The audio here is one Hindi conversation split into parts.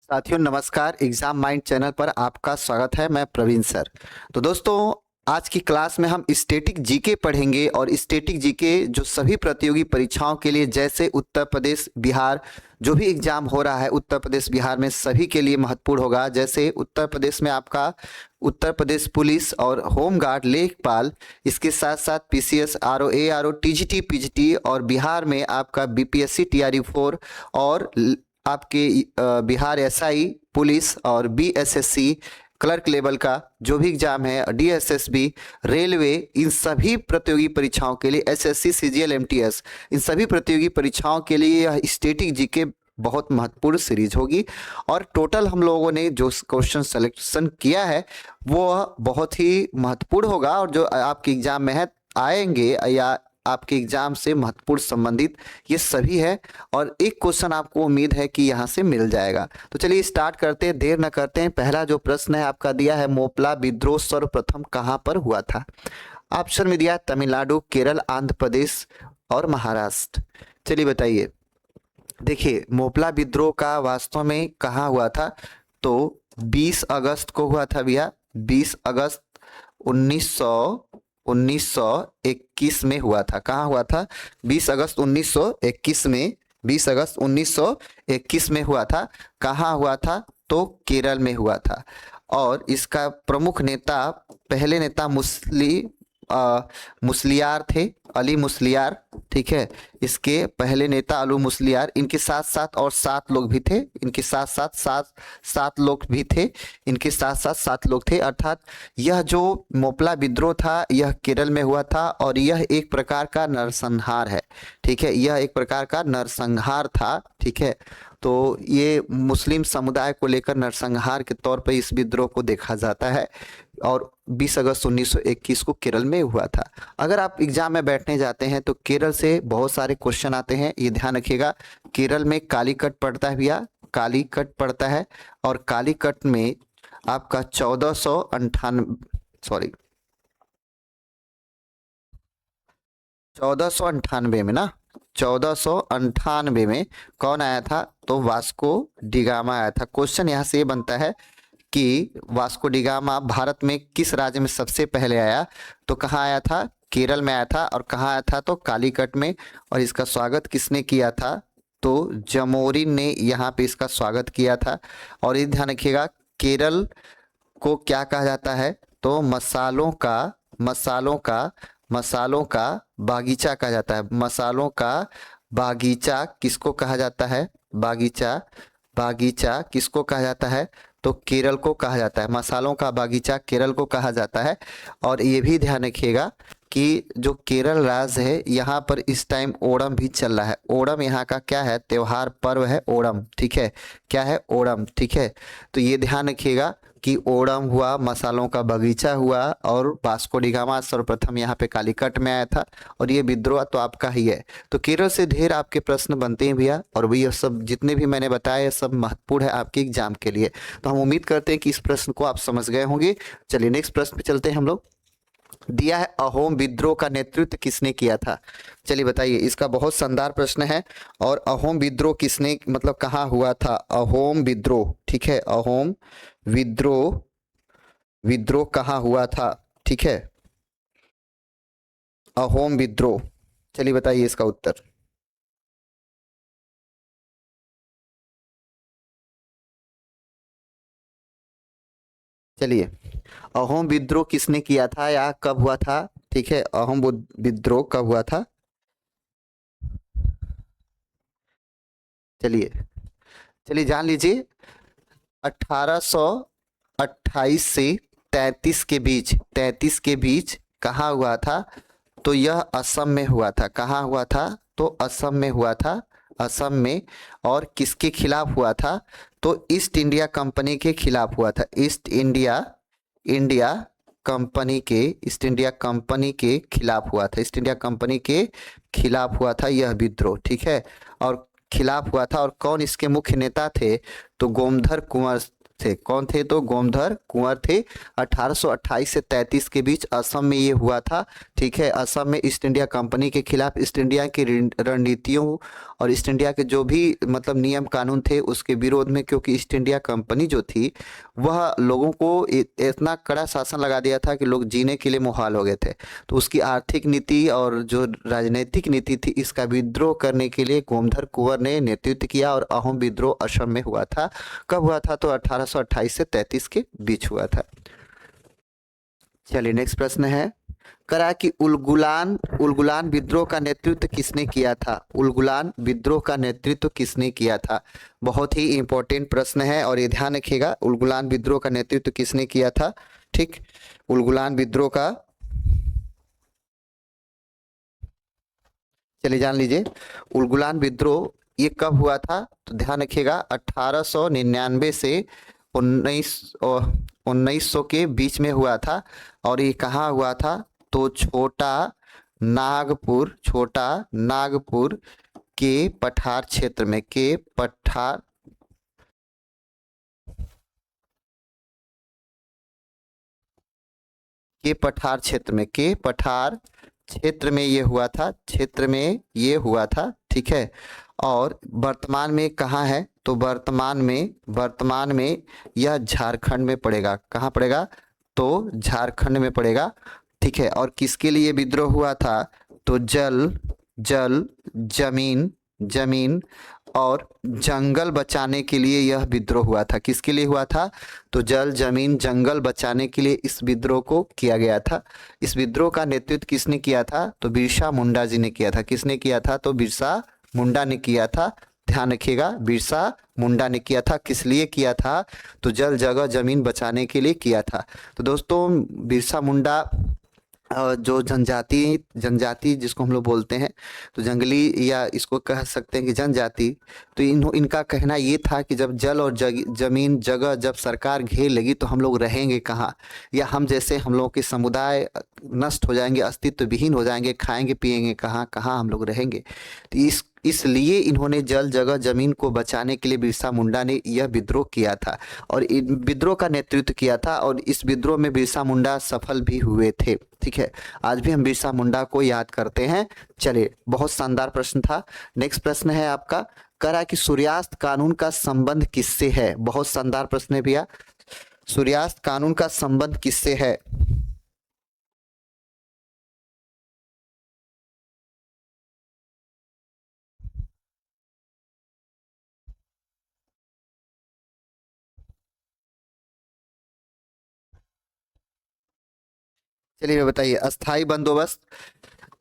साथियों नमस्कार। एग्जाम माइंड चैनल पर आपका स्वागत है। मैं प्रवीण सर। तो दोस्तों आज की क्लास में हम स्टैटिक जीके पढ़ेंगे और स्टैटिक जीके जो सभी प्रतियोगी परीक्षाओं के लिए जैसे उत्तर प्रदेश बिहार जो भी एग्जाम हो रहा है उत्तर प्रदेश बिहार में सभी के लिए महत्वपूर्ण होगा। जैसे उत्तर प्रदेश में आपका उत्तर प्रदेश पुलिस और होम गार्ड लेखपाल, इसके साथ साथ PCS RO ARO TGT PGT, और बिहार में आपका बीपीएससी टीआरई 4 और आपके बिहार एसआई पुलिस और बीएसएससी क्लर्क लेवल का जो भी एग्जाम है, डीएसएसबी रेलवे, इन सभी प्रतियोगी परीक्षाओं के लिए एसएससी सीजीएल एमटीएस, इन सभी प्रतियोगी परीक्षाओं के लिए यह स्टैटिक जीके बहुत महत्वपूर्ण सीरीज होगी। और टोटल हम लोगों ने जो क्वेश्चन सिलेक्शन किया है वो बहुत ही महत्वपूर्ण होगा और जो आपके एग्जाम में है आएंगे या आपके एग्जाम से महत्वपूर्ण संबंधित ये सभी है। और एक क्वेश्चन आपको उम्मीद है कि यहाँ से मिल जाएगा। तो चलिए स्टार्ट करते हैं, देर न करते हैं। पहला जो प्रश्न है आपका दिया है, मोपला विद्रोह सर्वप्रथम कहाँ पर हुआ था? ऑप्शन में दिया तमिलनाडु, केरल, आंध्र प्रदेश और महाराष्ट्र। चलिए बताइए। देखिए मोपला विद्रोह का वास्तव में कहाँ हुआ था? तो 20 अगस्त को हुआ था भैया। 20 अगस्त 1921 में हुआ था। कहाँ हुआ था? 20 अगस्त 1921 में। 20 अगस्त 1921 में हुआ था। कहाँ हुआ था? तो केरल में हुआ था। और इसका प्रमुख नेता, पहले नेता मुस्लियार थे, अली मुस्लियार। ठीक है, इसके पहले नेता अली मुस्लियार। इनके साथ साथ और 7 लोग भी थे। इनके साथ साथ सात लोग भी थे। इनके साथ साथ 7 लोग थे। अर्थात यह जो मोपला विद्रोह था यह केरल में हुआ था और यह एक प्रकार का नरसंहार है। ठीक है, यह एक प्रकार का नरसंहार था। ठीक है, तो ये मुस्लिम समुदाय को लेकर नरसंहार के तौर पर इस विद्रोह को देखा जाता है और 20 अगस्त 1921 को केरल में हुआ था। अगर आप एग्जाम में बैठने जाते हैं तो केरल से बहुत सारे क्वेश्चन आते हैं, ये ध्यान रखिएगा। केरल में कालीकट पड़ता है भैया, कालीकट पड़ता है। और कालीकट में आपका 1498 में ना, 1498 में कौन आया था? तो वास्को डिगामा आया था। क्वेश्चन यहाँ से ये बनता है कि वास्को डिगामा भारत में किस राज्य में सबसे पहले आया? तो कहाँ आया था? केरल में आया था। और कहाँ आया था? तो कालीकट में। और इसका स्वागत किसने किया था? तो जमोरिन ने यहाँ पे इसका स्वागत किया था। और ये ध्यान रखिएगा, केरल को क्या कहा जाता है? तो मसालों का बागीचा कहा जाता है। मसालों का बागीचा किसको कहा जाता है? बागीचा किसको कहा जाता है? तो केरल को कहा जाता है। मसालों का बागीचा केरल को कहा जाता है। और ये भी ध्यान रखिएगा कि जो केरल राज्य है यहाँ पर इस टाइम ओणम भी चल रहा है। ओणम यहाँ का क्या है? त्योहार पर्व है ओणम। ठीक है, क्या है? ओणम। ठीक है, तो ये ध्यान रखिएगा कि ओणम हुआ, मसालों का बगीचा हुआ और वास्को डिगामा सर्वप्रथम यहाँ पे कालीकट में आया था। और ये विद्रोह तो आपका ही है। तो केरल से ढेर आपके प्रश्न बनते हैं भैया, और वही सब जितने भी मैंने बताया ये सब महत्वपूर्ण है आपके एग्जाम के लिए। तो हम उम्मीद करते हैं कि इस प्रश्न को आप समझ गए होंगे। चलिए नेक्स्ट प्रश्न पे चलते हैं हम लोग। दिया है, अहोम विद्रोह का नेतृत्व किसने किया था? चलिए बताइए। इसका बहुत शानदार प्रश्न है। और अहोम विद्रोह किसने, मतलब कहाँ हुआ था अहोम विद्रोह? ठीक है, अहोम विद्रोह कहाँ हुआ था? ठीक है, अहोम विद्रोह। चलिए बताइए इसका उत्तर। चलिए, अहोम विद्रोह किसने किया था या कब हुआ था? ठीक है, अहोम विद्रोह कब हुआ था? चलिए चलिए जान लीजिए। 1828 से 33 के बीच कहाँ हुआ था? तो यह असम में हुआ था। कहाँ हुआ था? तो असम में हुआ था। असम में। और किसके खिलाफ हुआ था? तो ईस्ट इंडिया कंपनी के खिलाफ हुआ था। इंडिया ईस्ट इंडिया कंपनी के खिलाफ हुआ था। ईस्ट इंडिया कंपनी के खिलाफ हुआ था यह विद्रोह। ठीक है, और खिलाफ हुआ था। और कौन इसके मुख्य नेता थे? तो गोमधर कुंवर थे। कौन थे? तो गोमधर कुंवर थे। 1828 से 33 के बीच असम में ये हुआ था। ठीक है, असम में ईस्ट इंडिया कंपनी के खिलाफ ईस्ट इंडिया की रणनीतियों और ईस्ट इंडिया के जो भी मतलब नियम कानून थे उसके विरोध में, क्योंकि ईस्ट इंडिया कंपनी जो थी वह लोगों को इतना कड़ा शासन लगा दिया था कि लोग जीने के लिए मुहाल हो गए थे। तो उसकी आर्थिक नीति और जो राजनीतिक नीति थी इसका विद्रोह करने के लिए गोमधर कुंवर ने नेतृत्व किया और अहोम विद्रोह असम में हुआ था। कब हुआ था? तो 1828 से 33 के बीच हुआ था। चलिए नेक्स्ट प्रश्न है, करा कि उलगुलान उलगुलान विद्रोह का नेतृत्व किसने किया था? उलगुलान विद्रोह का नेतृत्व किसने किया था? बहुत ही इंपॉर्टेंट प्रश्न है और ये ध्यान रखिएगा, उलगुलान विद्रोह का नेतृत्व किसने किया था? ठीक, उलगुलान विद्रोह का, चलिए जान लीजिए उलगुलान विद्रोह ये कब हुआ था? तो ध्यान रखिएगा 1899 से 1900 के बीच में हुआ था। और ये कहाँ हुआ था? तो छोटा नागपुर के पठार क्षेत्र में, के पठार क्षेत्र में ये हुआ था। ठीक है, और वर्तमान में कहाँ है? तो वर्तमान में यह झारखंड में पड़ेगा। कहाँ पड़ेगा? तो झारखंड में पड़ेगा। ठीक है, और किसके लिए विद्रोह हुआ था? तो जल जमीन और जंगल बचाने के लिए यह विद्रोह हुआ था। किसके लिए हुआ था? तो जल जमीन जंगल बचाने के लिए इस विद्रोह को किया गया था। इस विद्रोह का नेतृत्व किसने किया था? तो बिरसा मुंडा जी ने किया था। किसने किया था? तो बिरसा मुंडा ने किया था। ध्यान रखिएगा, बिरसा मुंडा ने किया था। किस लिए किया था? तो जल जगह जमीन बचाने के लिए किया था। तो दोस्तों बिरसा मुंडा जो जनजाति जिसको हम लोग बोलते हैं, तो जंगली या इसको कह सकते हैं कि जनजाति, तो इनका कहना ये था कि जब जल और जमीन जगह जब सरकार घेर लेगी तो हम लोग रहेंगे कहाँ, या हम लोगों के समुदाय नष्ट हो जाएंगे, अस्तित्व विहीन हो जाएंगे, खाएंगे पिएंगे कहाँ हम लोग रहेंगे। तो इसलिए इन्होंने जल जगह जमीन को बचाने के लिए बिरसा मुंडा ने यह विद्रोह किया था और विद्रोह का नेतृत्व किया था। और इस विद्रोह में बिरसा मुंडा सफल भी हुए थे। ठीक है, आज भी हम बिरसा मुंडा को याद करते हैं। चलिए, बहुत शानदार प्रश्न था। नेक्स्ट प्रश्न है आपका, करा कि सूर्यास्त कानून का संबंध किससे है? बहुत शानदार प्रश्न है भैया, सूर्यास्त कानून का संबंध किससे है? चलिए बताइए, अस्थाई बंदोबस्त,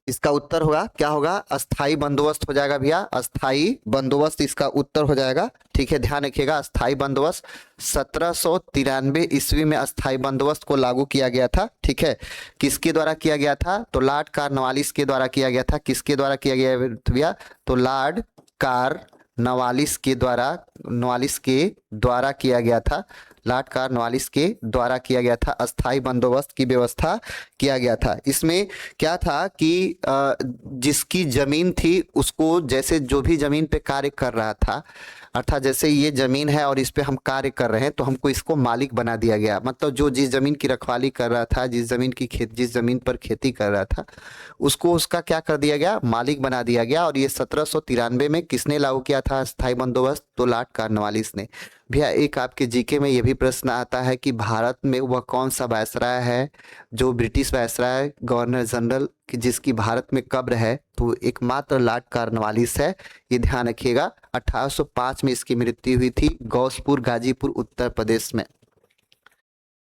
इसका उत्तर होगा क्या होगा? अस्थाई बंदोबस्त हो जाएगा भैया, अस्थाई बंदोबस्त इसका उत्तर हो जाएगा। ठीक है, ध्यान रखिएगा, अस्थाई बंदोबस्त 1793 ईस्वी में अस्थाई बंदोबस्त को लागू किया गया था। ठीक है, किसके द्वारा किया गया था? तो लॉर्ड कार्नवालिस के द्वारा किया गया था। किसके द्वारा किया गया भैया? तो लॉर्ड कार्नवालिस के द्वारा किया गया था। लॉर्ड कार्नवालिस के द्वारा किया गया था, अस्थाई बंदोबस्त की व्यवस्था किया गया था। इसमें क्या था कि जिसकी जमीन थी उसको, जैसे जो भी जमीन पे कार्य कर रहा था, अर्थात जैसे ये जमीन है और इस पे हम कार्य कर रहे हैं तो हमको इसको मालिक बना दिया गया। मतलब जो जिस जमीन की रखवाली कर रहा था, जिस जमीन पर खेती कर रहा था, उसको उसका क्या कर दिया गया? मालिक बना दिया गया। और ये 1793 में किसने लागू किया था अस्थाई बंदोबस्त? तो लॉर्ड कार्नवालिस ने। भैया एक आपके जीके में यह भी प्रश्न आता है कि भारत में वह कौन सा वायसराय है जो ब्रिटिश वायसराय गवर्नर जनरल की जिसकी भारत में कब्र है? तो एकमात्र लॉर्ड कार्नवालिस है। ये ध्यान रखिएगा, 1805 में इसकी मृत्यु हुई थी, गौसपुर गाजीपुर उत्तर प्रदेश में।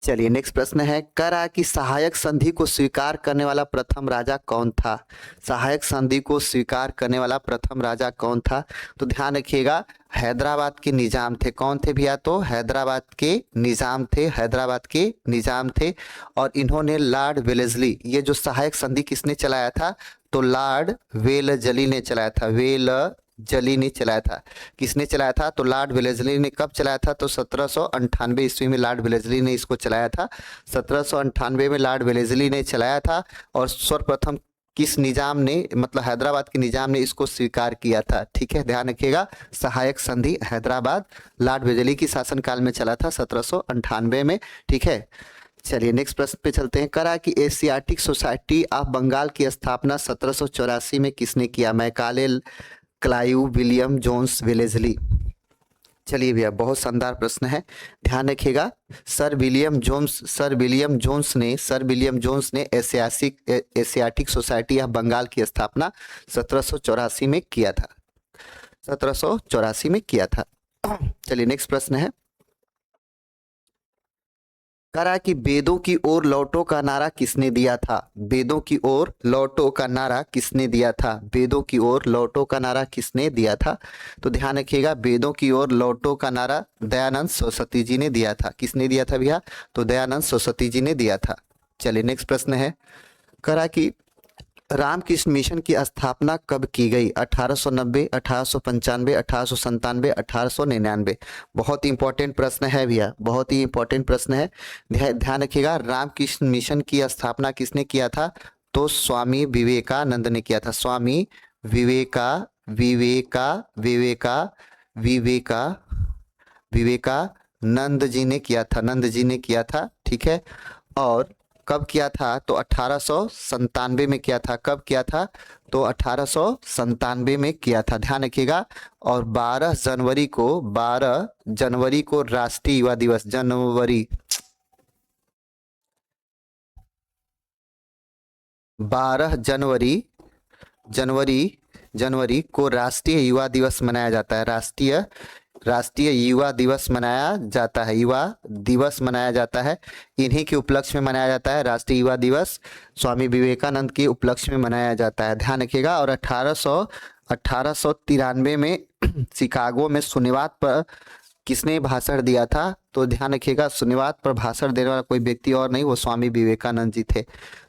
चलिए नेक्स्ट प्रश्न है, करा कि सहायक संधि को स्वीकार करने वाला प्रथम राजा कौन था? सहायक संधि को स्वीकार करने वाला प्रथम राजा कौन था? तो ध्यान रखिएगा, हैदराबाद के निजाम थे। कौन थे भैया? तो हैदराबाद के निजाम थे। और इन्होंने लॉर्ड वेलेस्ली, ये जो सहायक संधि किसने चलाया था? तो लॉर्ड वेलजली ने चलाया था। किसने चलाया था? तो लॉर्ड वेलेस्ली ने। कब चलाया था? तो 1798 ईस्वी में लॉर्ड वेलेस्ली ने इसको चलाया था। 1798 में लॉर्ड वेलेस्ली ने चलाया था और सर्वप्रथम किस निजाम ने, मतलब हैदराबाद के निजाम ने इसको स्वीकार किया था? ठीक है, ध्यान रखिएगा, सहायक संधि हैदराबाद लॉर्ड वेलेस्ली की शासनकाल में चला था 1798 में। ठीक है, चलिए नेक्स्ट प्रश्न पे चलते हैं। करा कि एशियाटिक सोसाइटी ऑफ बंगाल की स्थापना 1784 में किसने किया? Macaulay, Clive, William Jones, Wellesley. चलिए भैया, बहुत शानदार प्रश्न है, ध्यान रखिएगा। सर विलियम जोन्स ने एशियाटिक सोसाइटी ऑफ बंगाल की स्थापना 1784 में किया था, 1784 में किया था। चलिए नेक्स्ट प्रश्न है। करा कि वेदों की ओर लौटो का नारा किसने दिया था? वेदों की ओर लौटो का नारा किसने दिया था? वेदों की ओर लौटो का नारा किसने दिया था? तो ध्यान रखिएगा, वेदों की ओर लौटो का नारा दयानंद सरस्वती जी ने दिया था। किसने दिया था भैया? तो दयानंद सरस्वती जी ने दिया था। चलिए नेक्स्ट प्रश्न है। करा कि रामकृष्ण मिशन की स्थापना कब की गई? 1890, 1895, 1897, 1899। बहुत ही इंपॉर्टेंट प्रश्न है भैया, बहुत ही इंपॉर्टेंट प्रश्न है, ध्यान रखिएगा। रामकृष्ण मिशन की स्थापना किसने किया था? तो स्वामी विवेकानंद ने किया था। स्वामी विवेकानंद जी ने किया था, नंद जी ने किया था। ठीक है, और कब किया था? तो 1897 में किया था। कब किया था? तो 1897 में किया था, ध्यान रखिएगा। और 12 जनवरी को राष्ट्रीय युवा दिवस, जनवरी 12 जनवरी को राष्ट्रीय युवा दिवस मनाया जाता है। राष्ट्रीय युवा दिवस मनाया जाता है, युवा दिवस मनाया जाता है। इन्हीं के उपलक्ष्य में मनाया जाता है राष्ट्रीय युवा दिवस, स्वामी विवेकानंद के उपलक्ष्य में मनाया जाता है, ध्यान रखिएगा। और 1893 में शिकागो में शून्यवाद पर किसने भाषण दिया था? तो ध्यान रखिएगा, शून्यवाद पर भाषण देने वाला कोई व्यक्ति और नहीं, वो स्वामी विवेकानंद जी थे।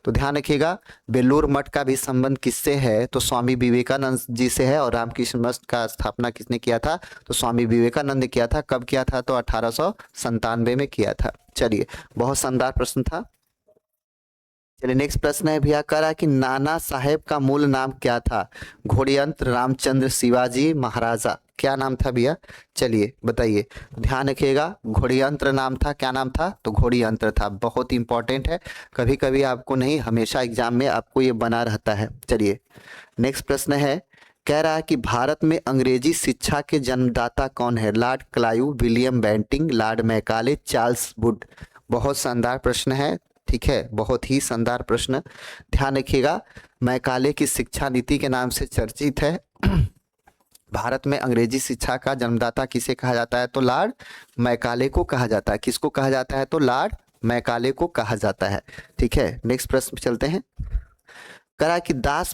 तो ध्यान रखिएगा, बेलूर मठ का भी संबंध किससे है? तो स्वामी विवेकानंद जी से है। और रामकृष्ण मठ का स्थापना किसने किया था? तो स्वामी विवेकानंद ने किया था। कब किया था? तो 1897 में किया था। चलिए, बहुत शानदार प्रश्न था। चलिए नेक्स्ट प्रश्न है भैया। करा कि नाना साहेब का मूल नाम क्या था? घोड़यंत्र, रामचंद्र, शिवाजी, महाराजा। क्या नाम था भैया? चलिए बताइए, ध्यान रखिएगा। घोड़यंत्र नाम था। क्या नाम था? तो घोड़यंत्र था। बहुत इंपॉर्टेंट है, कभी कभी आपको नहीं, हमेशा एग्जाम में आपको ये बना रहता है। चलिए नेक्स्ट प्रश्न है। कह रहा है कि भारत में अंग्रेजी शिक्षा के जन्मदाता कौन है? Lord Clive, William Bentinck, Lord Macaulay, Charles Wood. बहुत शानदार प्रश्न है, ठीक है, बहुत ही शानदार प्रश्न, ध्यान रखिएगा। मैकाले की शिक्षा नीति के नाम से चर्चित है। भारत में अंग्रेजी शिक्षा का जन्मदाता किसे कहा जाता है? तो लॉर्ड मैकाले को कहा जाता है। किसको कहा जाता है? तो लॉर्ड मैकाले को कहा जाता है। ठीक है, नेक्स्ट प्रश्न पे चलते हैं। करा कि दास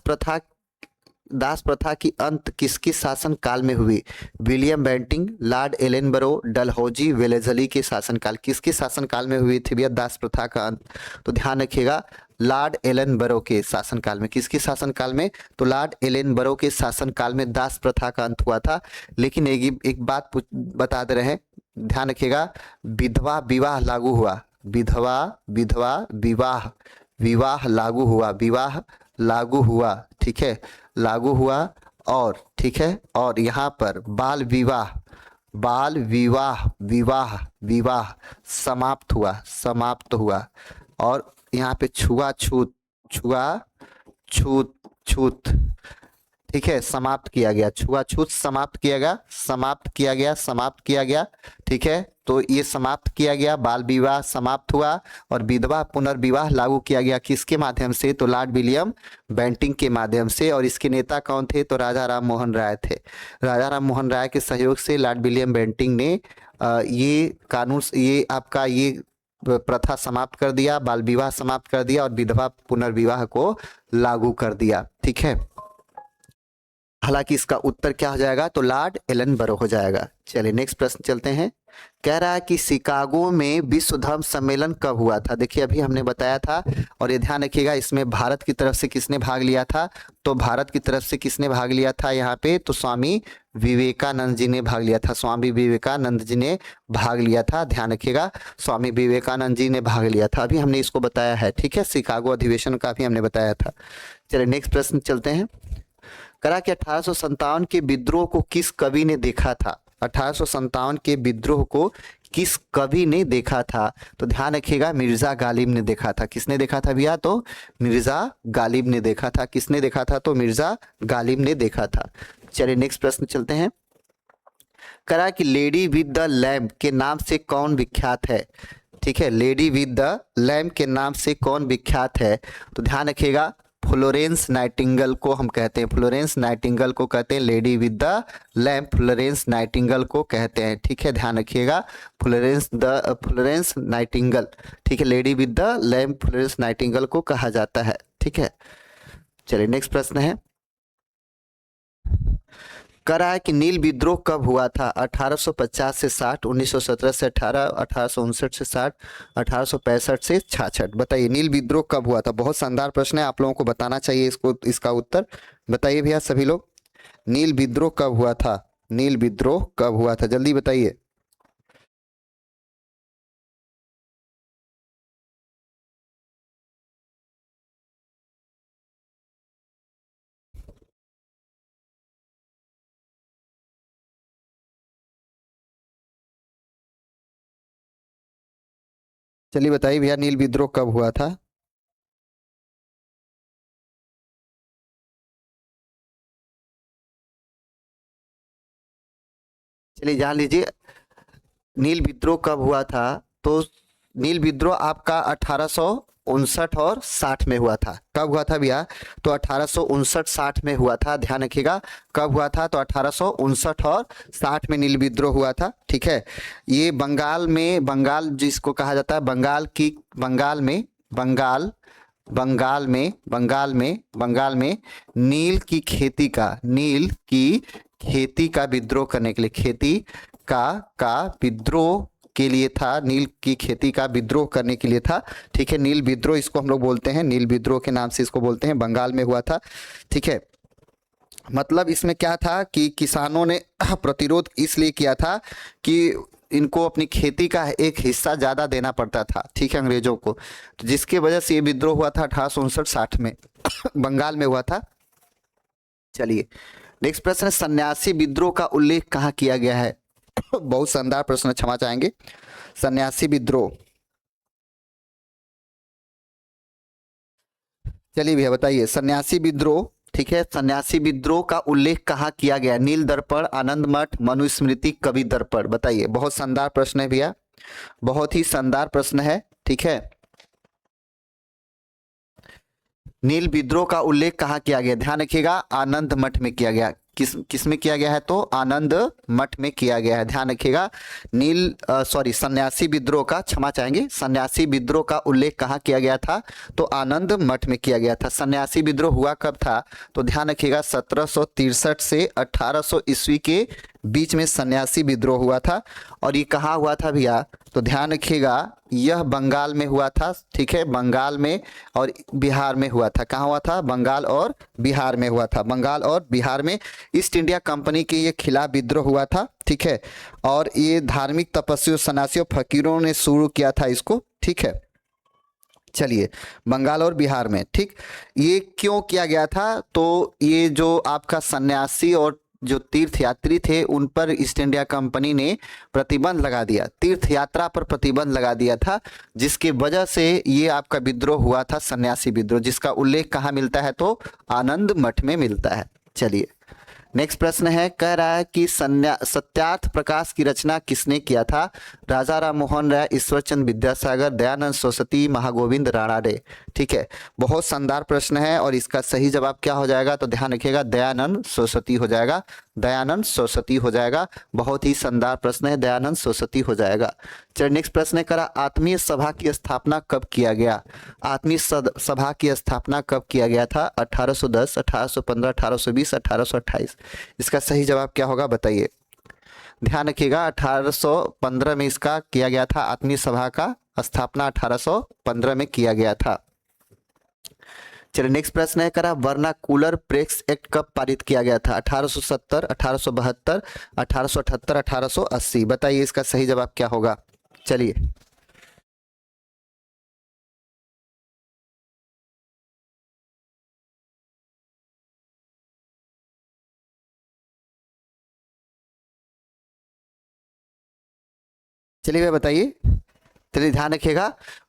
प्रथा की अंत किसके शासन काल में हुई? William Bentinck, Lord Ellenborough, Dalhousie, Wellesley के शासनकाल। किसके शासनकाल में हुई थी भैया दास प्रथा का अंत? तो ध्यान रखिएगा, लॉर्ड एलेनबरो के शासनकाल में। किसके शासनकाल में? तो लॉर्ड एलेनबरो के शासनकाल में दास प्रथा का अंत हुआ था। लेकिन एक बात बता दे रहे हैं, ध्यान रखिएगा, विधवा विवाह लागू हुआ। विधवा विवाह लागू हुआ, ठीक है, लागू हुआ। और ठीक है, और यहाँ पर बाल विवाह समाप्त हुआ। और यहाँ पे छुआछूत, ठीक है, समाप्त किया गया। छुआछूत समाप्त किया गया। ठीक है, तो ये समाप्त किया गया, बाल विवाह समाप्त हुआ और विधवा पुनर्विवाह लागू किया गया। किसके माध्यम से? तो लॉर्ड विलियम बेंटिंक के माध्यम से। और इसके नेता कौन थे? तो राजा राम मोहन राय थे। राजा राम मोहन राय के सहयोग से लॉर्ड विलियम बेंटिंक ने ये कानून, ये प्रथा समाप्त कर दिया, बाल विवाह समाप्त कर दिया और विधवा पुनर्विवाह को लागू कर दिया। ठीक है, हालांकि इसका उत्तर क्या हो जाएगा, तो लॉर्ड एलनबरो हो जाएगा। चलिए नेक्स्ट प्रश्न चलते हैं। कह रहा है कि शिकागो में विश्व धर्म सम्मेलन कब हुआ था। देखिए अभी हमने बताया था, और ये ध्यान रखिएगा, इसमें भारत की तरफ से किसने भाग लिया था, तो भारत की तरफ से किसने भाग लिया था यहाँ पे, तो स्वामी विवेकानंद जी ने भाग लिया था। स्वामी विवेकानंद जी ने भाग लिया था, ध्यान रखिएगा, स्वामी विवेकानंद जी ने भाग लिया था। अभी हमने इसको बताया है, ठीक है, शिकागो अधिवेशन का भी हमने बताया था। चलिए नेक्स्ट प्रश्न चलते हैं। करा कि 1857 के विद्रोह को किस कवि ने देखा था। 1857 के विद्रोह को किस कवि ने देखा था, तो ध्यान रखिएगा, मिर्जा गालिब ने देखा था। किसने देखा था भैया, तो मिर्जा गालिब ने देखा था। किसने देखा था, तो मिर्जा गालिब ने देखा था। चलिए नेक्स्ट प्रश्न चलते हैं। करा कि लेडी विद द लैम्प के नाम से कौन विख्यात है। ठीक है, लेडी विद द लैम्प के नाम से कौन विख्यात है, तो ध्यान रखिएगा, फ्लोरेंस नाइटिंगेल को हम कहते हैं। फ्लोरेंस नाइटिंगेल को कहते हैं lady with the lamp, Florence Nightingale को कहते हैं। ठीक है, ध्यान रखिएगा, फ्लोरेंस नाइटिंगेल, ठीक है, lady with the lamp Florence Nightingale को कहा जाता है। ठीक है, चलिए नेक्स्ट प्रश्न है। कह रहा है कि नील विद्रोह कब हुआ था। 1850 से 60, 1917 से 18, 1859 से 60, 1865 से 66। बताइए नील विद्रोह कब हुआ था। बहुत शानदार प्रश्न है, आप लोगों को बताना चाहिए इसको, इसका उत्तर बताइए भैया सभी लोग। नील विद्रोह कब हुआ था, नील विद्रोह कब हुआ था, जल्दी बताइए। चलिए बताइए भैया, नील विद्रोह कब हुआ था। चलिए जान लीजिए, नील विद्रोह कब हुआ था, तो नील विद्रोह आपका 1859 और 60 में हुआ था। कब हुआ था भैया, तो 1859-60 में हुआ था। ध्यान रखिएगा, कब हुआ था, तो 1859 और 60 में नील विद्रोह हुआ था। ठीक है, ये बंगाल में, बंगाल जिसको कहा जाता है, बंगाल में नील की खेती का विद्रोह करने के लिए, खेती का विद्रोह के लिए था, नील की खेती का विद्रोह करने के लिए था। ठीक है, नील विद्रोह इसको हम लोग बोलते हैं, नील विद्रोह के नाम से इसको बोलते हैं, बंगाल में हुआ था। ठीक है, मतलब इसमें क्या था कि किसानों ने प्रतिरोध इसलिए किया था कि इनको अपनी खेती का एक हिस्सा ज़्यादा देना पड़ता था, ठीक है, अंग्रेजों को, तो जिसके वजह से ये विद्रोह हुआ था 1859-60 में बंगाल में हुआ था। चलिए नेक्स्ट प्रश्न है, सन्यासी विद्रोह का उल्लेख कहाँ किया गया है। बहुत शानदार प्रश्न, क्षमा चाहेंगे। सन्यासी विद्रोह, चलिए भैया बताइए, सन्यासी विद्रोह, ठीक है, सन्यासी विद्रोह का उल्लेख कहाँ किया गया। नील दर्पण, आनंद मठ, मनुस्मृति, कवि दर्पण। बताइए, बहुत शानदार प्रश्न है भैया, बहुत ही शानदार प्रश्न है। ठीक है, नील विद्रोह का उल्लेख कहाँ किया गया, ध्यान रखिएगा, आनंद मठ में किया गया। किस में किया गया है, तो आनंद मठ में किया गया है। ध्यान रखिएगा, सन्यासी विद्रोह का, क्षमा चाहेंगे, सन्यासी विद्रोह का उल्लेख कहाँ किया गया था, तो आनंद मठ में किया गया था। सन्यासी विद्रोह हुआ कब था, तो ध्यान रखिएगा, 1763 से 1800 ईस्वी के बीच में सन्यासी विद्रोह हुआ था। और ये कहाँ हुआ था भैया, तो ध्यान रखिएगा, यह बंगाल में हुआ था। ठीक है, बंगाल में और बिहार में हुआ था। कहाँ हुआ था, बंगाल और बिहार में हुआ था। बंगाल और बिहार में ईस्ट इंडिया कंपनी के ये खिलाफ विद्रोह हुआ था। ठीक है, और ये धार्मिक तपस्वियों, सन्यासियों, फकीरों ने शुरू किया था इसको। ठीक है, चलिए बंगाल और बिहार में, ठीक, ये क्यों किया गया था, तो ये जो आपका सन्यासी और जो तीर्थयात्री थे उन पर ईस्ट इंडिया कंपनी ने प्रतिबंध लगा दिया, तीर्थ यात्रा पर प्रतिबंध लगा दिया था, जिसके वजह से ये आपका विद्रोह हुआ था, सन्यासी विद्रोह, जिसका उल्लेख कहाँ मिलता है, तो आनंद मठ में मिलता है। चलिए नेक्स्ट प्रश्न है, कह रहा है कि सत्यार्थ प्रकाश की रचना किसने किया था? राजा राम मोहन राय, ईश्वरचंद विद्यासागर, दयानंद सरस्वती, महागोविंद रानडे। ठीक है, बहुत शानदार प्रश्न है और इसका सही जवाब क्या हो जाएगा? तो ध्यान रखिएगा, दयानंद सरस्वती हो जाएगा। दयानंद सरस्वती हो जाएगा। बहुत ही शानदार प्रश्न है, दयानंद सरस्वती हो जाएगा। चलिए नेक्स्ट प्रश्न है, करा आत्मीय सभा की स्थापना कब किया गया? आत्मीय सभा की स्थापना कब किया गया था? 1810, 1815, 1820, 1828। इसका सही जवाब क्या होगा बताइए? ध्यान रखिएगा, 1815 में इसका किया गया था। आत्मीय सभा का स्थापना 1815 में किया गया था। चलिए नेक्स्ट प्रश्न है, करा वर्नाकुलर प्रेस एक्ट कब पारित किया गया था? 1870, 1872, 1878, 1880। बताइए इसका सही जवाब क्या होगा? चलिए चलिए भैया बताइए। चलिए ध्यान रखिएगा,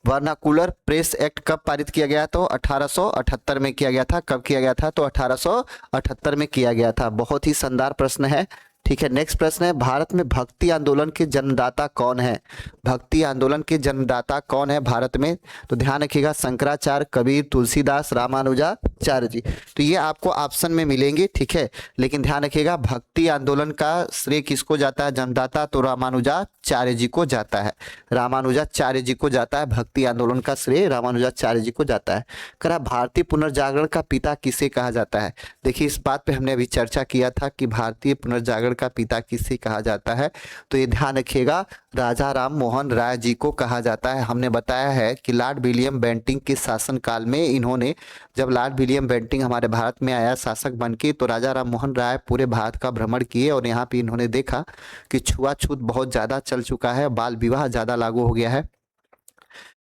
वर्नाकुलर प्रेस एक्ट कब पारित किया गया? तो 1878 में किया गया था। कब किया गया था? तो 1878 में किया गया था। बहुत ही शानदार प्रश्न है। ठीक है, नेक्स्ट प्रश्न है, भारत में भक्ति आंदोलन के जन्मदाता कौन है? भक्ति आंदोलन के जन्मदाता कौन है भारत में? तो ध्यान रखिएगा, शंकराचार्य, कबीर, तुलसीदास, रामानुजाचार्य जी। तो ये आपको ऑप्शन में मिलेंगे। ठीक है, लेकिन ध्यान रखिएगा, भक्ति आंदोलन का श्रेय किसको जाता है जन्मदाता? तो रामानुजाचार्य जी को जाता है। रामानुजाचार्य जी को जाता है भक्ति आंदोलन का श्रेय, रामानुजाचार्य जी को जाता है। करा भारतीय पुनर्जागरण का पिता किसे कहा जाता है? देखिए इस बात पे हमने अभी चर्चा किया था कि भारतीय पुनर्जागरण का पिता किसे कहा जाता है। तो ये ध्यान रखिएगा, राजा राम मोहन राय जी को कहा जाता है। हमने बताया है कि लॉर्ड विलियम बेंटिंक के शासनकाल में इन्होंने, जब लॉर्ड विलियम बेंटिंक हमारे भारत में आया शासक बन के, तो राजा राम मोहन राय पूरे भारत का भ्रमण किए और यहाँ पे इन्होंने देखा कि छुआछूत बहुत ज़्यादा चल चुका है, बाल विवाह ज़्यादा लागू हो गया है।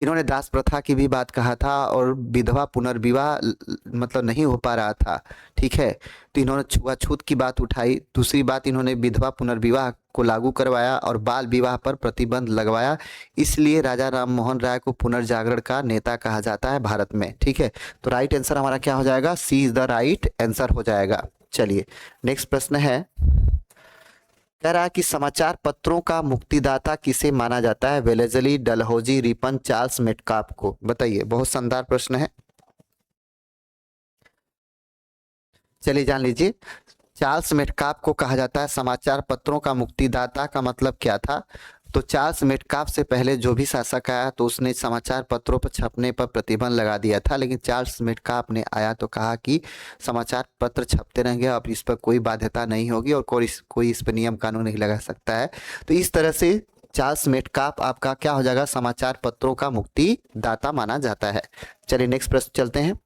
इन्होंने दास प्रथा की भी बात कहा था और विधवा पुनर्विवाह मतलब नहीं हो पा रहा था। ठीक है, तो इन्होंने छुआछूत की बात उठाई। दूसरी बात, इन्होंने विधवा पुनर्विवाह को लागू करवाया और बाल विवाह पर प्रतिबंध लगवाया। इसलिए राजा राम मोहन राय को पुनर्जागरण का नेता कहा जाता है भारत में। ठीक है, तो राइट आंसर हमारा क्या हो जाएगा? सी इज द राइट आंसर हो जाएगा। चलिए नेक्स्ट प्रश्न है, कह रहा है कि समाचार पत्रों का मुक्तिदाता किसे माना जाता है? Wellesley, Dalhousie, Ripon, Charles Metcalf को। बताइए, बहुत शानदार प्रश्न है। चलिए जान लीजिए, चार्ल्स मेटकाप को कहा जाता है समाचार पत्रों का मुक्तिदाता। का मतलब क्या था? तो चार्ल्स मेटकाप से पहले जो भी शासक आया तो उसने समाचार पत्रों पर छपने पर प्रतिबंध लगा दिया था, लेकिन चार्ल्स मेटकाप ने आया तो कहा कि समाचार पत्र छपते रहेंगे, अब इस पर कोई बाध्यता नहीं होगी और कोई इस पर नियम कानून नहीं लगा सकता है। तो इस तरह से चार्ल्स मेटकाप आपका क्या हो जाएगा? समाचार पत्रों का मुक्तिदाता माना जाता है। चलिए नेक्स्ट प्रश्न चलते हैं।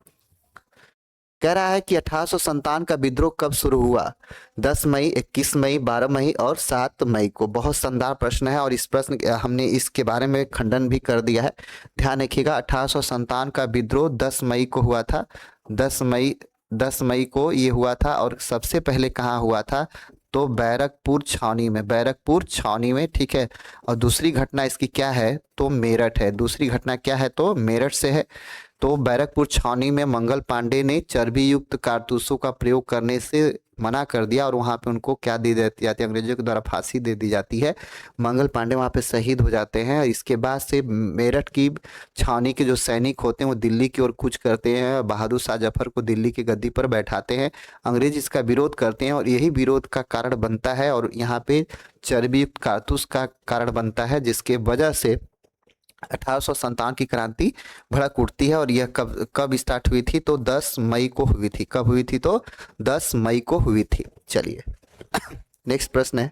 कह रहा है कि 1857 का विद्रोह कब शुरू हुआ? 10 मई, 21 मई, 12 मई और 7 मई को। बहुत शानदार प्रश्न है और इस प्रश्न हमने इसके बारे में खंडन भी कर दिया है। ध्यान रखिएगा, 1857 का विद्रोह 10 मई को हुआ था। 10 मई को ये हुआ था और सबसे पहले कहाँ हुआ था? तो बैरकपुर छावनी में, बैरकपुर छावनी में। ठीक है, और दूसरी घटना इसकी क्या है? तो मेरठ है। दूसरी घटना क्या है? तो मेरठ से है। तो बैरकपुर छावनी में मंगल पांडे ने चर्बी युक्त कारतूसों का प्रयोग करने से मना कर दिया और वहाँ पे उनको क्या दी जाती है? अंग्रेजों के द्वारा फांसी दे दी जाती है। मंगल पांडे वहाँ पे शहीद हो जाते हैं। इसके बाद से मेरठ की छावनी के जो सैनिक होते हैं वो दिल्ली की ओर कूच करते हैं, बहादुर शाह जफर को दिल्ली की गद्दी पर बैठाते हैं। अंग्रेज इसका विरोध करते हैं और यही विरोध का कारण बनता है और यहाँ पे चर्बी युक्त कारतूस का कारण बनता है, जिसके वजह से 1857 की क्रांति भड़क उठती है। और यह कब कब स्टार्ट हुई थी? तो 10 मई को हुई थी। कब हुई थी? तो 10 मई को हुई थी। चलिए नेक्स्ट प्रश्न है,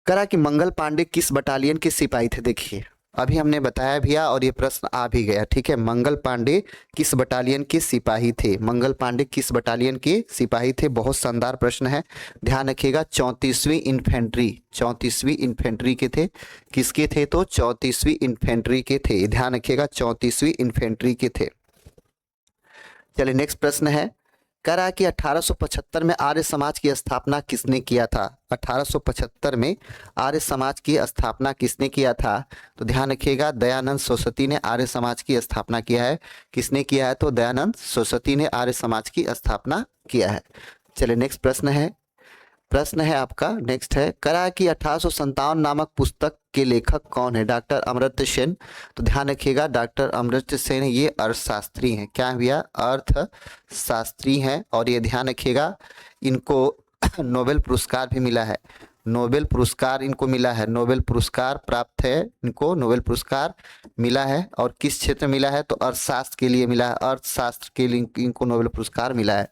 करा कि मंगल पांडे किस बटालियन के सिपाही थे? देखिए अभी हमने बताया भैया और ये प्रश्न आ भी गया। ठीक है, मंगल पांडे किस बटालियन के सिपाही थे? मंगल पांडे किस बटालियन के सिपाही थे? बहुत शानदार प्रश्न है। ध्यान रखिएगा, 34वीं इन्फेंट्री, 34वीं इन्फेंट्री के थे। किसके थे? तो 34वीं इन्फेंट्री के थे। ध्यान रखिएगा, 34वीं इन्फेंट्री के थे। चलिए नेक्स्ट प्रश्न है, कह रहा है कि 1875 में आर्य समाज की स्थापना किसने किया था? 1875 में आर्य समाज की स्थापना किसने किया था? तो ध्यान रखिएगा, दयानंद सरस्वती ने आर्य समाज की स्थापना किया है। किसने किया है? तो दयानंद सरस्वती ने आर्य समाज की स्थापना किया है। चलिए नेक्स्ट प्रश्न है आपका नेक्स्ट है, करा कि 1857 नामक पुस्तक के लेखक कौन है? डॉक्टर अमर्त्य सेन। तो ध्यान रखिएगा डॉक्टर अमर्त्य सेन ये अर्थशास्त्री हैं। क्या है भैया? अर्थशास्त्री हैं। और ये ध्यान रखिएगा इनको नोबेल पुरस्कार भी मिला है। नोबेल पुरस्कार इनको मिला है, नोबेल पुरस्कार प्राप्त है इनको, नोबेल पुरस्कार मिला है। और किस क्षेत्र में मिला है? तो अर्थशास्त्र के लिए मिला है, अर्थशास्त्र के लिए इनको नोबेल पुरस्कार मिला है।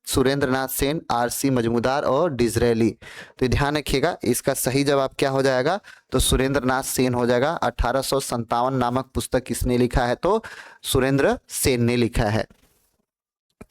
सुरेंद्रनाथ सेन, आरसी मजूमदार और डिजरेली। तो ध्यान रखिएगा इसका सही जवाब क्या हो जाएगा? तो सुरेंद्रनाथ सेन हो जाएगा। 1857 नामक पुस्तक किसने लिखा है? तो सुरेंद्र सेन ने लिखा है।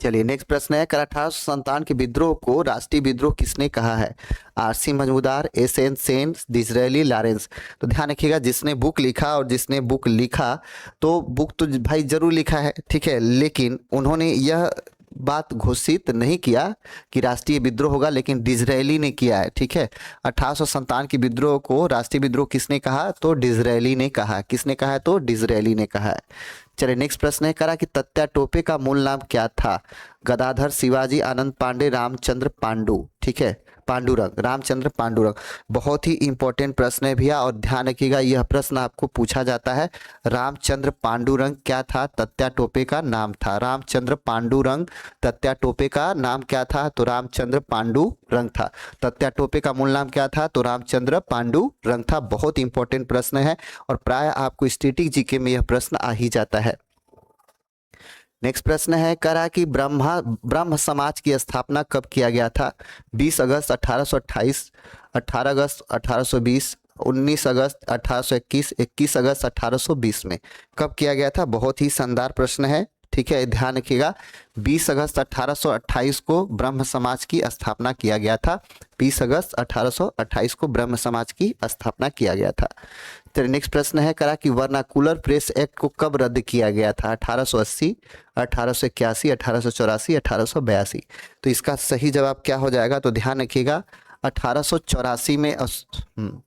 चलिए नेक्स्ट प्रश्न है, 1857 के विद्रोह को राष्ट्रीय विद्रोह किसने कहा है? R C Majumdar, S N Sen, Disraeli, Lawrence. तो ध्यान रखिएगा जिसने बुक लिखा, और जिसने बुक लिखा तो बुक तो भाई जरूर लिखा है, ठीक है, लेकिन उन्होंने यह बात घोषित नहीं किया कि राष्ट्रीय विद्रोह होगा, लेकिन डिजरेली ने किया है, ठीक है। 1857 के विद्रोह को राष्ट्रीय विद्रोह किसने कहा? तो डिजरेली ने कहा। किसने कहा है? तो डिजरेली ने कहा है। चलिए नेक्स्ट प्रश्न है, करा कि तात्या टोपे का मूल नाम क्या था? गदाधर, शिवाजी, आनंद पांडे, रामचंद्र पांडु, ठीक है, पांडुरंग, रामचंद्र पांडुरंग। बहुत ही इंपॉर्टेंट प्रश्न है भैया, और ध्यान रखिएगा यह प्रश्न आपको पूछा जाता है। रामचंद्र पांडुरंग क्या था? तात्या टोपे का नाम था। रामचंद्र पांडुरंग, तात्या टोपे का नाम क्या था? तो रामचंद्र पांडुरंग था। तात्या टोपे का मूल नाम क्या था? तो रामचंद्र पांडुरंग था। बहुत इंपॉर्टेंट प्रश्न है, और प्राय आपको स्टैटिक जीके में यह प्रश्न आ ही जाता है। नेक्स्ट प्रश्न है, करा कि ब्रह्म समाज की स्थापना कब किया गया था? 20 अगस्त 1828, 18 अगस्त 1820, 19 अगस्त 1821, 21 अगस्त 1820 में कब किया गया था? बहुत ही शानदार प्रश्न है, ठीक है, ध्यान रखिएगा। 20 अगस्त 1828 को ब्रह्म समाज की स्थापना किया गया था। 20 अगस्त 1828 को ब्रह्म समाज की स्थापना किया गया था। तो नेक्स्ट प्रश्न है, करा कि वर्नाकुलर प्रेस एक्ट को कब रद्द किया गया था? 1880, 1881, 1884, 1882। तो इसका सही जवाब क्या हो जाएगा? तो ध्यान रखिएगा 1884 में,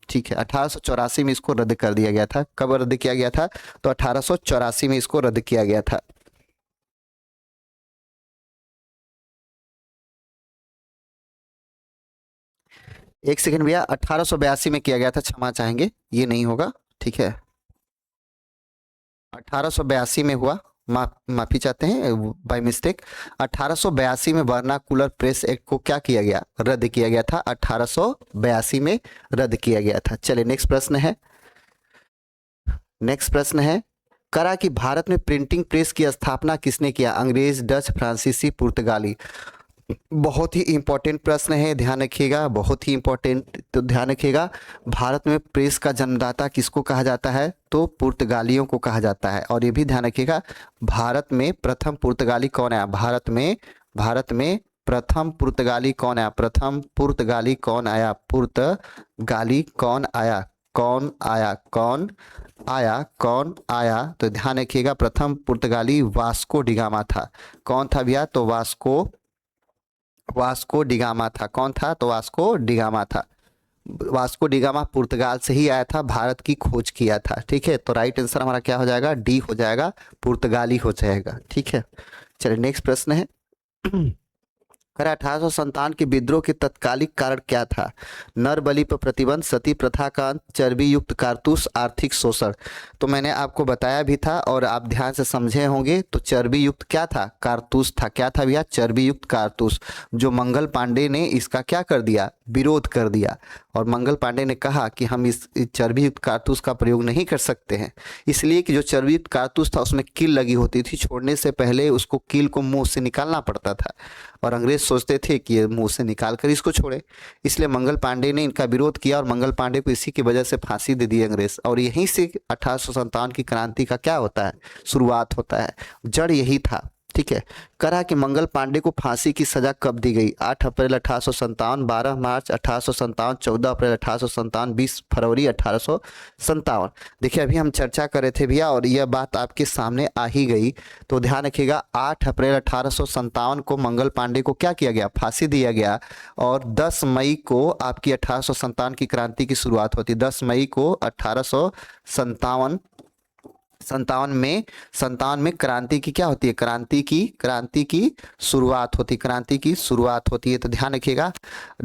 ठीक है, 1884 में इसको रद्द कर दिया गया था। कब रद्द किया गया था? तो 1884 में इसको रद्द किया गया था। एक सेकंड भैया, 1882 में किया गया था, क्षमा चाहेंगे, ये नहीं होगा, ठीक है, 1882 में हुआ, माफी चाहते हैं बाय मिस्टेक। 1882 में वर्नाकुलर प्रेस एक्ट को क्या किया गया? रद्द किया गया था। 1882 में रद्द किया गया था। चलिए नेक्स्ट प्रश्न है, करा कि भारत में प्रिंटिंग प्रेस की स्थापना किसने किया? अंग्रेज, डच, फ्रांसीसी, पुर्तगाली। बहुत ही इंपॉर्टेंट प्रश्न है, ध्यान रखिएगा, बहुत ही इंपॉर्टेंट। तो ध्यान रखिएगा भारत में प्रेस का जन्मदाता किसको कहा जाता है? तो पुर्तगालियों को कहा जाता है। और ये भी ध्यान रखिएगा भारत में प्रथम पुर्तगाली कौन आया? भारत में प्रथम पुर्तगाली कौन आया? प्रथम पुर्तगाली कौन आया? पुर्तगाली कौन आया? कौन आया? तो ध्यान रखिएगा प्रथम पुर्तगाली वास्को डिगामा था। कौन था भैया? तो वास्को डिगामा था। कौन था? तो वास्को डिगामा था। वास्को डिगामा पुर्तगाल से ही आया था, भारत की खोज किया था, ठीक है। तो राइट आंसर हमारा क्या हो जाएगा? डी हो जाएगा, पुर्तगाली हो जाएगा, ठीक है। चलिए नेक्स्ट प्रश्न है, 1857 के विद्रोह के तत्कालिक कारण क्या था? नर बलि पर प्रतिबंध, सती प्रथा का अंत, चर्बी युक्त कारतूस, आर्थिक शोषण। तो मैंने आपको बताया भी था और आप ध्यान से समझे होंगे। तो चर्बी युक्त क्या था? कारतूस था। क्या था भैया? चर्बी युक्त कारतूस। जो मंगल पांडे ने इसका क्या कर दिया? विरोध कर दिया। और मंगल पांडे ने कहा कि हम इस चर्बी युक्त कारतूस का प्रयोग नहीं कर सकते हैं, इसलिए कि जो चर्बी युक्त कारतूस था उसमें कील लगी होती थी, छोड़ने से पहले उसको कील को मुंह से निकालना पड़ता था, और अंग्रेज सोचते थे कि ये मुंह से निकाल कर इसको छोड़े, इसलिए मंगल पांडे ने इनका विरोध किया, और मंगल पांडे को इसी की वजह से फांसी दे दी अंग्रेज। और यहीं से 1857 की क्रांति का क्या होता है? शुरुआत होता है, जड़ यही था, ठीक है। करा कि मंगल पांडे को फांसी की सजा कब दी गई? 8 अप्रैल 1857, 12 मार्च 1857, 14 अप्रैल 1857, 20 फरवरी 1857। देखिए अभी हम चर्चा कर रहे थे भैया, और यह बात आपके सामने आ ही गई। तो ध्यान रखिएगा 8 अप्रैल 1857 को मंगल पांडे को क्या किया गया? फांसी दिया गया। और 10 मई को आपकी 1857 की क्रांति की शुरुआत होती। 10 मई को 1857 संतावन में क्रांति की क्या होती है, क्रांति की शुरुआत होती, क्रांति की शुरुआत होती है। तो ध्यान रखिएगा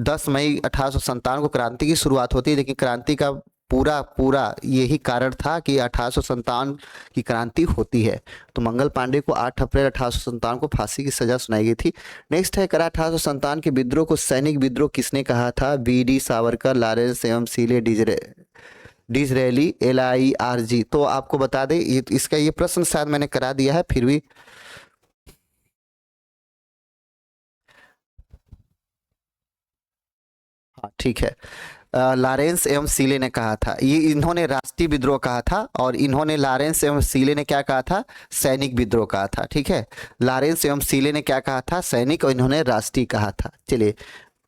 10 मई 1857 को क्रांति की शुरुआत होती है, लेकिन क्रांति का पूरा पूरा यही कारण था कि 1857 की क्रांति होती है। तो मंगल पांडे को 8 अप्रैल 1857 को फांसी की सजा सुनाई गई थी। नेक्स्ट है, करा 1857 के विद्रोह को सैनिक विद्रोह किसने कहा था? बी.डी. सावरकर, लॉरेंस एवं सीले डिजरेली, LIRG। तो आपको बता दें इसका ये प्रश्न शायद मैंने करा दिया है, फिर भी हाँ ठीक है। लॉरेंस एवं सीले ने कहा था, ये इन्होंने राष्ट्रीय विद्रोह कहा था और इन्होंने लॉरेंस एवं सीले ने क्या कहा था? सैनिक विद्रोह कहा था। ठीक है, लॉरेंस एवं सीले ने क्या कहा था? सैनिक, और इन्होंने राष्ट्रीय कहा था। चलिए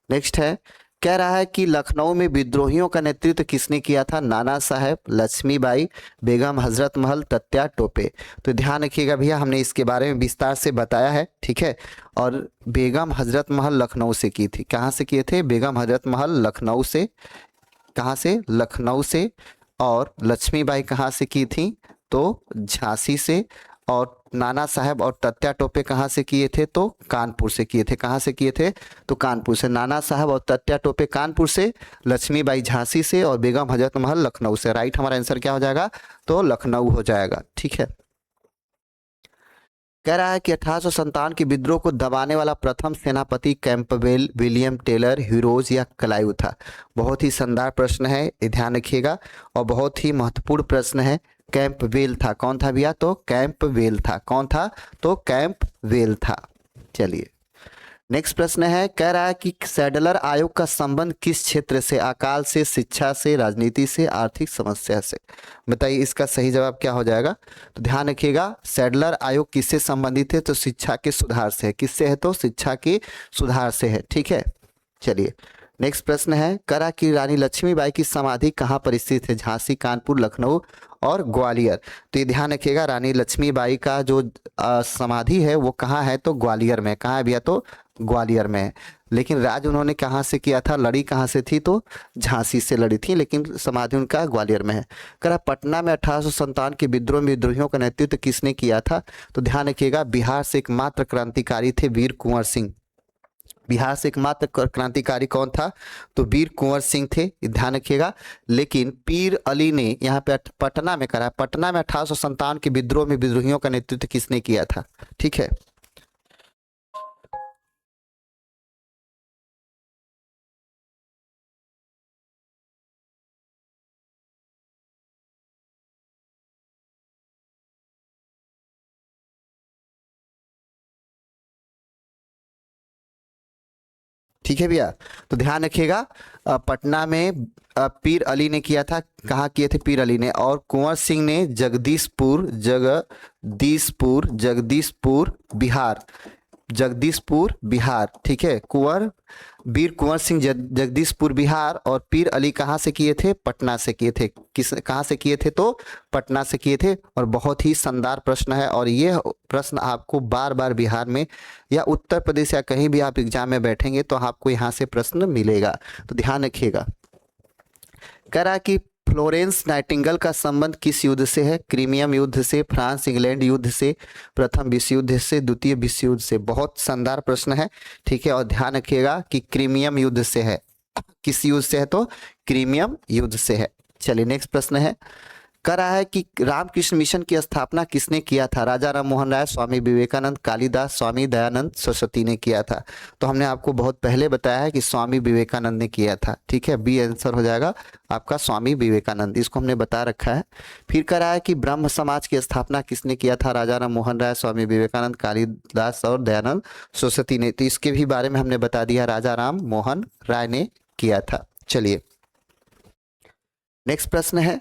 नेक्स्ट है, कह रहा है कि लखनऊ में विद्रोहियों का नेतृत्व किसने किया था? नाना साहब, लक्ष्मीबाई, बेगम हजरत महल, तत्या टोपे। तो ध्यान रखिएगा भैया, हमने इसके बारे में विस्तार से बताया है। ठीक है, और बेगम हजरत महल लखनऊ से की थी। कहाँ से किए थे? बेगम हजरत महल लखनऊ से। कहाँ से? लखनऊ से। और लक्ष्मीबाई कहाँ से की थी? तो झांसी से। और नाना साहब और तत्या टोपे कहाँ से किए थे? तो कानपुर से किए थे। कहाँ से किए थे? तो कानपुर से। नाना साहब और तत्या टोपे कानपुर से, लक्ष्मीबाई झांसी से और बेगम हजरत महल लखनऊ से। राइट, हमारा आंसर क्या हो जाएगा? तो लखनऊ हो जाएगा। ठीक है, कह रहा है कि 1857 के विद्रोह को दबाने वाला प्रथम सेनापति कैंपबेल, विलियम टेलर, हीरोज या क्लाइव था। बहुत ही शानदार प्रश्न है, ये ध्यान रखिएगा, और बहुत ही महत्वपूर्ण प्रश्न है। कैंपबेल था। कौन था भैया? तो कैंपबेल था। कौन था? तो कैंपबेल था। चलिए नेक्स्ट प्रश्न है, कह रहा है कि सैडलर आयोग का संबंध किस क्षेत्र से? अकाल से, शिक्षा से, राजनीति से, आर्थिक समस्या से। बताइए इसका सही जवाब क्या हो जाएगा? तो ध्यान रखिएगा, सैडलर आयोग किससे संबंधित है? तो शिक्षा के सुधार से है। किससे है? तो शिक्षा के सुधार से है। ठीक है, चलिए नेक्स्ट प्रश्न है, करा कि रानी लक्ष्मीबाई की समाधि कहाँ पर स्थित है? झांसी, कानपुर, लखनऊ और ग्वालियर। तो ये ध्यान रखिएगा, रानी लक्ष्मीबाई का जो समाधि है वो कहाँ है? तो ग्वालियर में। कहाँ है भैया? तो ग्वालियर में है। लेकिन राज उन्होंने कहाँ से किया था? लड़ी कहाँ से थी? तो झांसी से लड़ी थी, लेकिन समाधि उनका ग्वालियर में है। करा पटना में 1857 के विद्रोह में विद्रोहियों का नेतृत्व किसने किया था? तो ध्यान रखिएगा, बिहार से एकमात्र क्रांतिकारी थे वीर कुंवर सिंह। बिहार से एकमात्र क्रांतिकारी कौन था? तो वीर कुंवर सिंह थे, ध्यान रखिएगा। लेकिन पीर अली ने यहाँ पे पटना में करा। पटना में 1857 के विद्रोह में विद्रोहियों का नेतृत्व किसने किया था? ठीक है, ठीक है भैया। तो ध्यान रखिएगा, पटना में पीर अली ने किया था। कहाँ किए थे? पीर अली ने। और कुंवर सिंह ने जगदीशपुर बिहार, जगदीशपुर बिहार। ठीक है, वीर कुंवर सिंह जगदीशपुर बिहार, और पीर अली कहाँ से किए थे? पटना से किए थे। कहाँ से किए थे? तो पटना से किए थे। और बहुत ही शानदार प्रश्न है, और ये प्रश्न आपको बार बार बिहार में या उत्तर प्रदेश या कहीं भी आप एग्जाम में बैठेंगे तो आपको यहाँ से प्रश्न मिलेगा, तो ध्यान रखिएगा। कह रहा है कि फ्लोरेंस नाइटिंगेल का संबंध किस युद्ध से है? क्रीमियम युद्ध से, फ्रांस इंग्लैंड युद्ध से, प्रथम विश्व युद्ध से, द्वितीय विश्व युद्ध से। बहुत शानदार प्रश्न है। ठीक है, और ध्यान रखिएगा कि क्रीमियम युद्ध से है। किस युद्ध से है? तो क्रीमियम युद्ध से है। चलिए नेक्स्ट प्रश्न है, कह रहा है कि रामकृष्ण मिशन की स्थापना किसने किया था? राजा राम मोहन राय, स्वामी विवेकानंद, कालिदास, स्वामी दयानंद सरस्वती ने किया था। तो हमने आपको बहुत पहले बताया है कि स्वामी विवेकानंद ने किया था। ठीक है, बी आंसर हो जाएगा आपका स्वामी विवेकानंद, इसको हमने बता रखा है। फिर कह रहा है कि ब्रह्म समाज की स्थापना किसने किया था? राजा राम मोहन राय, स्वामी विवेकानंद, कालिदास और दयानंद सरस्वती ने। तो इसके भी बारे में हमने बता दिया, राजा राम मोहन राय ने किया था। चलिए नेक्स्ट प्रश्न है,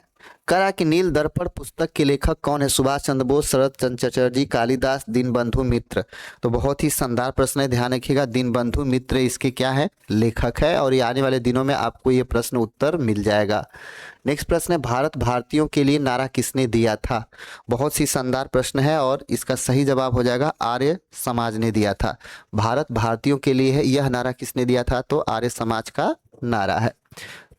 करा कि नील दर्पण पुस्तक के लेखक कौन है? सुभाष चंद्र बोस, शरद चंद्र चटर्जी, कालिदास, दीनबंधु मित्र। तो बहुत ही शानदार प्रश्न है, ध्यान रखिएगा, दीनबंधु मित्र इसके क्या है? लेखक है, और ये आने वाले दिनों में आपको ये प्रश्न उत्तर मिल जाएगा। नेक्स्ट प्रश्न है, भारत भारतीयों के लिए नारा किसने दिया था? बहुत ही शानदार प्रश्न है, और इसका सही जवाब हो जाएगा आर्य समाज ने दिया था। भारत भारतीयों के लिए है, यह नारा किसने दिया था? तो आर्य समाज का नारा है।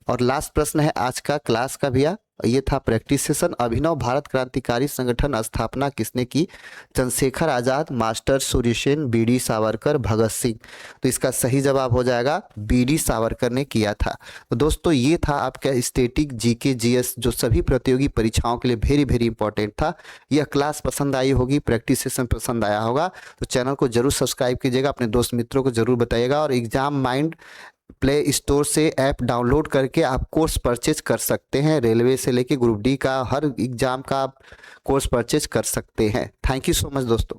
और लास्ट प्रश्न है आज का क्लास का भैया, ये था प्रैक्टिस सेशन। अभिनव भारत क्रांतिकारी संगठन स्थापना किसने की? Chandrashekhar Azad, master Surya Sen, BD Savarkar, Bhagat Singh. तो इसका सही जवाब हो जाएगा बीडी सावरकर ने किया था। तो दोस्तों ये था आपका स्टैटिक जीके जीएस जो सभी प्रतियोगी परीक्षाओं के लिए वेरी वेरी इंपॉर्टेंट था। यह क्लास पसंद आई होगी, प्रैक्टिस सेशन पसंद आया होगा तो चैनल को जरूर सब्सक्राइब कीजिएगा, अपने दोस्त मित्रों को जरूर बताइएगा। और एग्जाम माइंड प्ले स्टोर से ऐप डाउनलोड करके आप कोर्स परचेज कर सकते हैं। रेलवे से लेके ग्रुप डी का हर एग्जाम का आप कोर्स परचेज कर सकते हैं। थैंक यू सो मच दोस्तों।